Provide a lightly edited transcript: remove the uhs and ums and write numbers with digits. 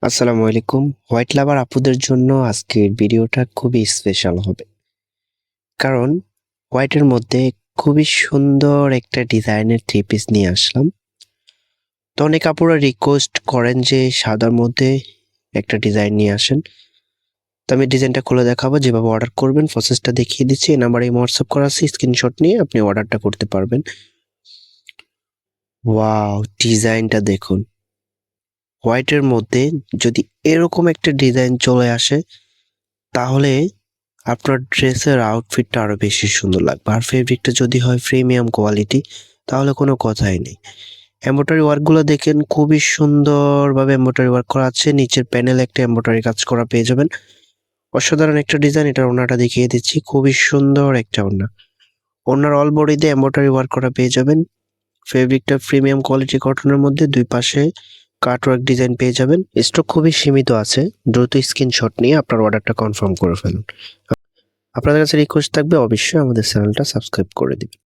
আসসালামু আলাইকুম। হোয়াইট লাভার আপুদের জন্য আজকের ভিডিওটা খুবই স্পেশাল হবে। কারণ হোয়াইটের মধ্যে খুবই সুন্দর একটা ডিজাইনের থ্রি পিস নিয়ে আসলাম। তো অনেক আপুরা রিকোয়েস্ট করেন যে সাদার মধ্যে একটা ডিজাইন নিয়ে আসেন। তো আমি ডিজাইনটা খুলে দেখাবো, যেভাবে অর্ডার করবেন প্রসেসটা দেখিয়ে দিচ্ছি। এই নাম্বারে হোয়াটসঅ্যাপ করা আছে, স্ক্রিনশট নিয়ে আপনি অর্ডারটা করতে পারবেন। ওয়াও, ডিজাইনটা দেখুন। হোয়াইটের মধ্যে যদি এরকম একটা ডিজাইন চলে আসে তাহলে আপনার ড্রেসের আউটফিটটা আরো বেশি সুন্দর লাগবে। আর ফেব্রিকটা যদি হয় প্রিমিয়াম কোয়ালিটি তাহলে কোনো কথাই নেই। এমব্রয়ডারি ওয়ার্কগুলো দেখেন, খুবই সুন্দরভাবে এমব্রয়ডারি ওয়ার্ক করা আছে। নিচের প্যানেলে একটা এমব্রয়ডারি কাজ করা পেয়ে যাবেন। অসাধারণ একটা ডিজাইন। এটার ওড়নাটা দেখিয়ে দিচ্ছি, খুবই সুন্দর একটা ওড়না। ওড়নার অল বডিতে এমব্রয়ডারি ওয়ার্ক করা পেয়ে যাবেন। ফেব্রিকটা প্রিমিয়াম কোয়ালিটি কটনের মধ্যে, দুই পাশে কাটওয়ার্ক ডিজাইন পেয়ে যাবেন। স্টক খুবই সীমিত আছে, দ্রুত স্ক্রিনশট নিয়ে আপনার অর্ডারটা কনফার্ম করে ফেলুন। আপনাদের কাছে রিকোয়েস্ট থাকবে অবশ্যই আমাদের চ্যানেলটা সাবস্ক্রাইব করে দিবেন।